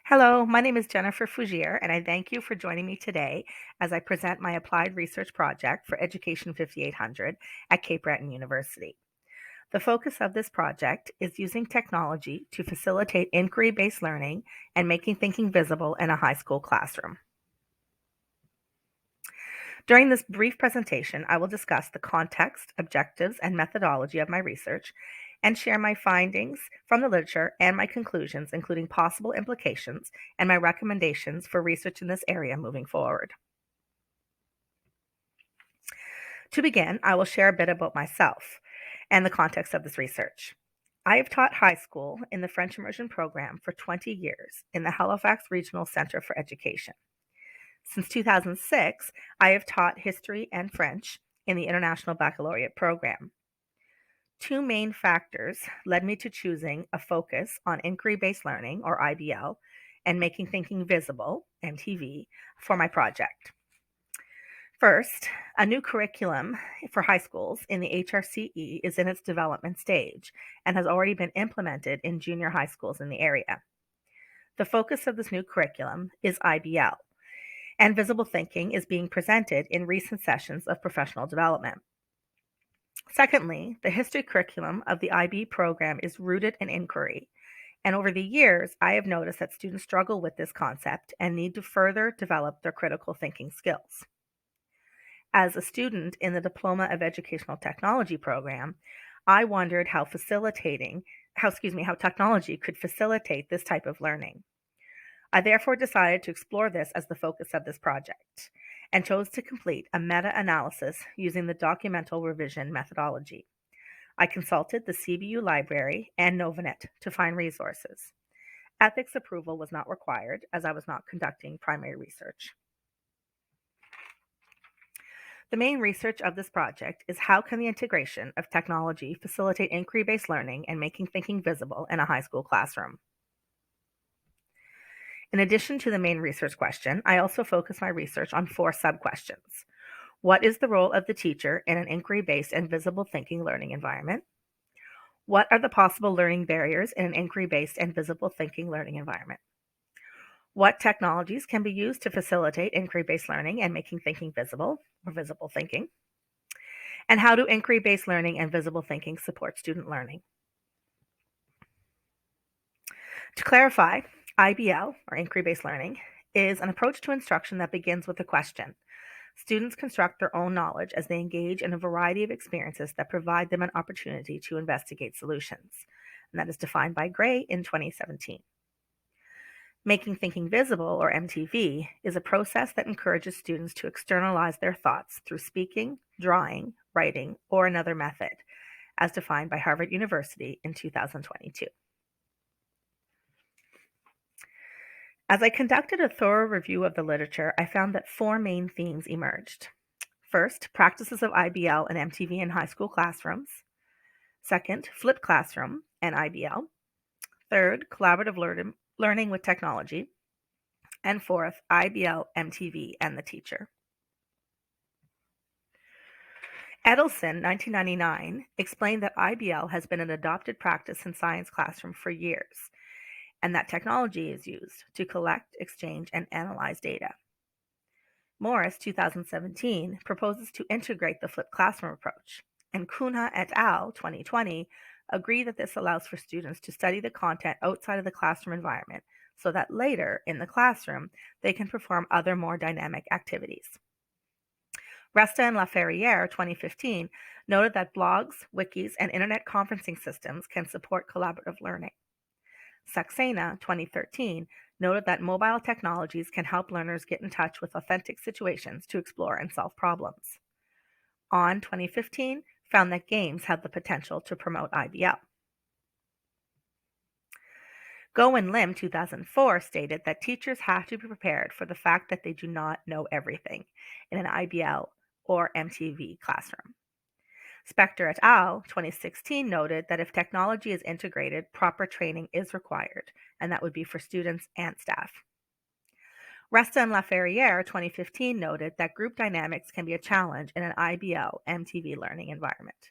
Hello, my name is Jennifer Fougere, and I thank you for joining me today as I present my applied research project for Education 5800 at Cape Breton University. The focus of this project is using technology to facilitate inquiry-based learning and making thinking visible in a high school classroom. During this brief presentation, I will discuss the context, objectives, and methodology of my research and share my findings from the literature and my conclusions, including possible implications and my recommendations for research in this area moving forward. To begin, I will share a bit about myself and the context of this research. I have taught high school in the French immersion program for 20 years in the Halifax Regional Center for Education. Since 2006, I have taught history and French in the International Baccalaureate program. Two main factors led me to choosing a focus on inquiry-based learning, or IBL, and making thinking visible, MTV, for my project. First, a new curriculum for high schools in the HRCE is in its development stage and has already been implemented in junior high schools in the area. The focus of this new curriculum is IBL, and visible thinking is being presented in recent sessions of professional development. Secondly, the history curriculum of the IB program is rooted in inquiry, and over the years, I have noticed that students struggle with this concept and need to further develop their critical thinking skills. As a student in the Diploma of Educational Technology program, I wondered how technology could facilitate this type of learning. I therefore decided to explore this as the focus of this project and chose to complete a meta-analysis using the documental revision methodology. I consulted the CBU library and Novanet to find resources. Ethics approval was not required as I was not conducting primary research. The main research of this project is how can the integration of technology facilitate inquiry-based learning and making thinking visible in a high school classroom. In addition to the main research question, I also focus my research on 4 sub-questions. What is the role of the teacher in an inquiry-based and visible thinking learning environment? What are the possible learning barriers in an inquiry-based and visible thinking learning environment? What technologies can be used to facilitate inquiry-based learning and making thinking visible, or visible thinking? And how do inquiry-based learning and visible thinking support student learning? To clarify, IBL, or inquiry-based learning, is an approach to instruction that begins with a question. Students construct their own knowledge as they engage in a variety of experiences that provide them an opportunity to investigate solutions, and that is defined by Gray in 2017. Making thinking visible, or MTV, is a process that encourages students to externalize their thoughts through speaking, drawing, writing, or another method, as defined by Harvard University in 2022. As I conducted a thorough review of the literature, I found that 4 main themes emerged. First, practices of IBL and MTV in high school classrooms. Second, flipped classroom and IBL. Third, collaborative learning with technology. And fourth, IBL, MTV, and the teacher. Edelson, 1999, explained that IBL has been an adopted practice in science classroom for years, and that technology is used to collect, exchange, and analyze data. Morris, 2017, proposes to integrate the flipped classroom approach, and Cunha et al., 2020, agree that this allows for students to study the content outside of the classroom environment so that later, in the classroom, they can perform other more dynamic activities. Resta and Laferriere, 2015, noted that blogs, wikis, and internet conferencing systems can support collaborative learning. Saxena, 2013, noted that mobile technologies can help learners get in touch with authentic situations to explore and solve problems. On, 2015, found that games have the potential to promote IBL. Go and Lim, 2004, stated that teachers have to be prepared for the fact that they do not know everything in an IBL or MTV classroom. Spector et al., 2016, noted that if technology is integrated, proper training is required, and that would be for students and staff. Resta and Laferriere, 2015, noted that group dynamics can be a challenge in an IBL MTV learning environment.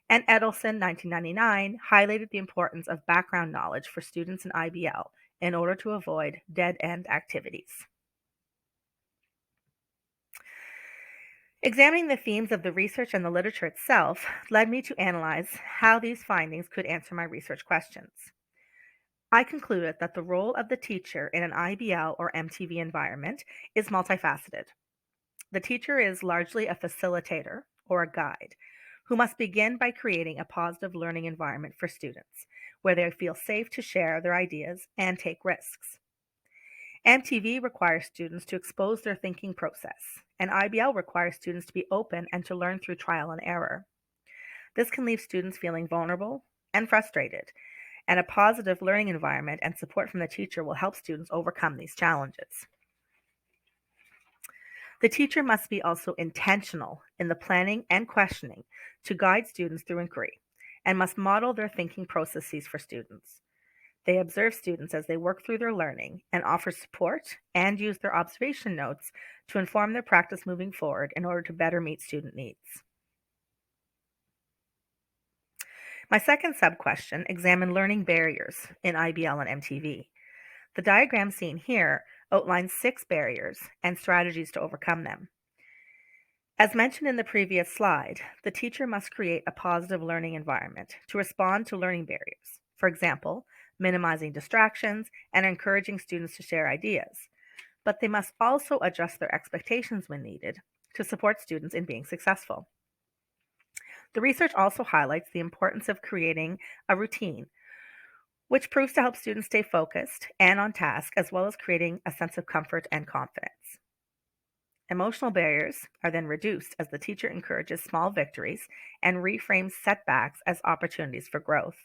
And Edelson, 1999, highlighted the importance of background knowledge for students in IBL in order to avoid dead-end activities. Examining the themes of the research and the literature itself led me to analyze how these findings could answer my research questions. I concluded that the role of the teacher in an IBL or MTV environment is multifaceted. The teacher is largely a facilitator or a guide who must begin by creating a positive learning environment for students where they feel safe to share their ideas and take risks. MTV requires students to expose their thinking process, and IBL requires students to be open and to learn through trial and error. This can leave students feeling vulnerable and frustrated, and a positive learning environment and support from the teacher will help students overcome these challenges. The teacher must be also intentional in the planning and questioning to guide students through inquiry, and must model their thinking processes for students. They observe students as they work through their learning and offer support and use their observation notes to inform their practice moving forward in order to better meet student needs. My second sub-question examined learning barriers in IBL and MTV. The diagram seen here outlines 6 barriers and strategies to overcome them. As mentioned in the previous slide, the teacher must create a positive learning environment to respond to learning barriers. For example, minimizing distractions and encouraging students to share ideas. But they must also adjust their expectations when needed to support students in being successful. The research also highlights the importance of creating a routine, which proves to help students stay focused and on task, as well as creating a sense of comfort and confidence. Emotional barriers are then reduced as the teacher encourages small victories and reframes setbacks as opportunities for growth.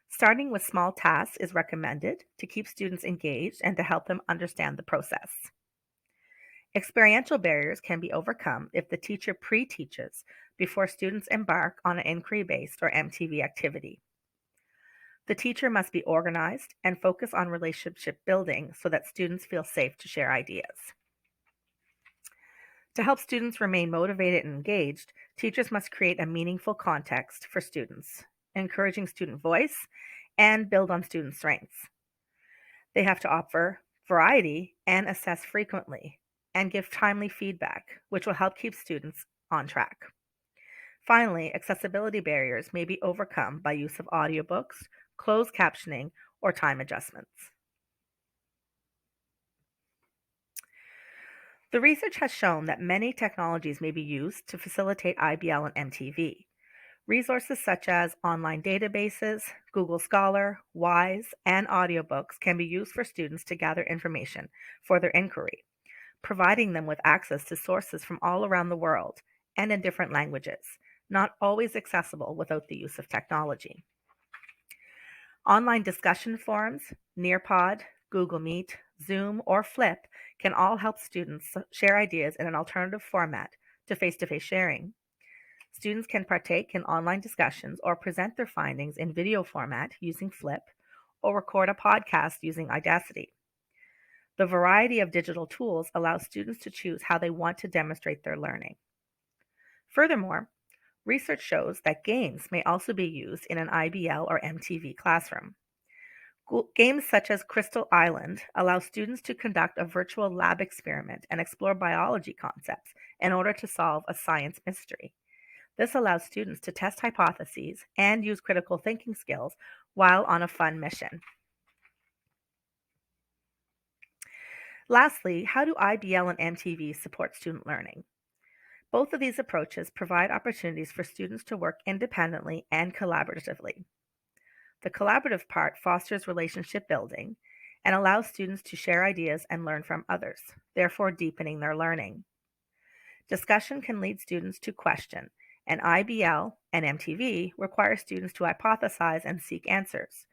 Starting with small tasks is recommended to keep students engaged and to help them understand the process. Experiential barriers can be overcome if the teacher pre-teaches before students embark on an inquiry-based or MTV activity. The teacher must be organized and focus on relationship building so that students feel safe to share ideas. To help students remain motivated and engaged, teachers must create a meaningful context for students, encouraging student voice and build on student strengths. They have to offer variety and assess frequently and give timely feedback, which will help keep students on track. Finally, accessibility barriers may be overcome by use of audiobooks, closed captioning, or time adjustments. The research has shown that many technologies may be used to facilitate IBL and MTV. Resources such as online databases, Google Scholar, WISE, and audiobooks can be used for students to gather information for their inquiry, providing them with access to sources from all around the world and in different languages, not always accessible without the use of technology. Online discussion forums, Nearpod, Google Meet, Zoom, or Flip can all help students share ideas in an alternative format to face-to-face sharing. Students can partake in online discussions or present their findings in video format using Flip or record a podcast using Audacity. The variety of digital tools allows students to choose how they want to demonstrate their learning. Furthermore, research shows that games may also be used in an IBL or MTV classroom. Games such as Crystal Island allow students to conduct a virtual lab experiment and explore biology concepts in order to solve a science mystery. This allows students to test hypotheses and use critical thinking skills while on a fun mission. Lastly, how do IBL and MTV support student learning? Both of these approaches provide opportunities for students to work independently and collaboratively. The collaborative part fosters relationship building and allows students to share ideas and learn from others, therefore deepening their learning. Discussion can lead students to question, and IBL and MTV require students to hypothesize and seek answers,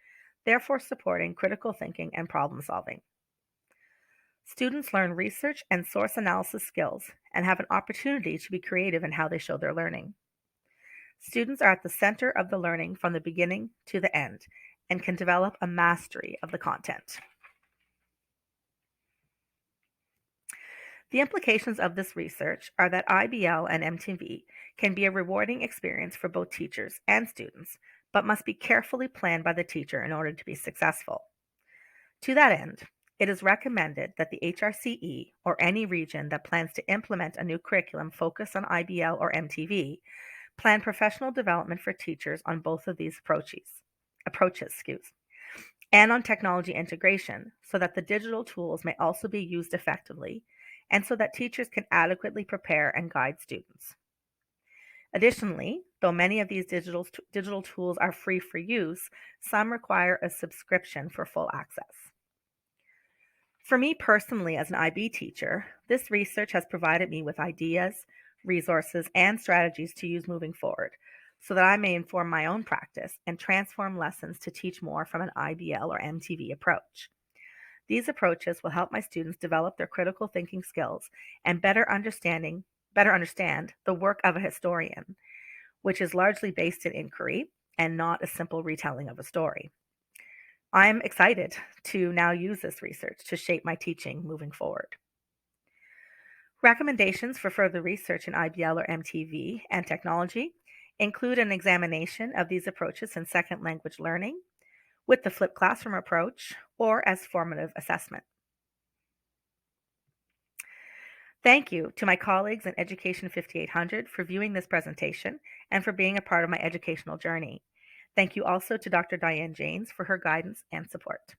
therefore supporting critical thinking and problem solving. Students learn research and source analysis skills and have an opportunity to be creative in how they show their learning. Students are at the center of the learning from the beginning to the end and can develop a mastery of the content. The implications of this research are that IBL and MTV can be a rewarding experience for both teachers and students, but must be carefully planned by the teacher in order to be successful. To that end, it is recommended that the HRCE or any region that plans to implement a new curriculum focused on IBL or MTV plan professional development for teachers on both of these approaches, and on technology integration so that the digital tools may also be used effectively and so that teachers can adequately prepare and guide students. Additionally, though many of these digital tools are free for use, some require a subscription for full access. For me personally, as an IB teacher, this research has provided me with ideas, resources, and strategies to use moving forward so that I may inform my own practice and transform lessons to teach more from an IBL or MTV approach. These approaches will help my students develop their critical thinking skills and better understand the work of a historian, which is largely based in inquiry and not a simple retelling of a story. I'm excited to now use this research to shape my teaching moving forward. Recommendations for further research in IBL or MTV and technology include an examination of these approaches in second language learning, with the flipped classroom approach, or as formative assessment. Thank you to my colleagues in Education 5800 for viewing this presentation and for being a part of my educational journey. Thank you also to Dr. Diane Janes for her guidance and support.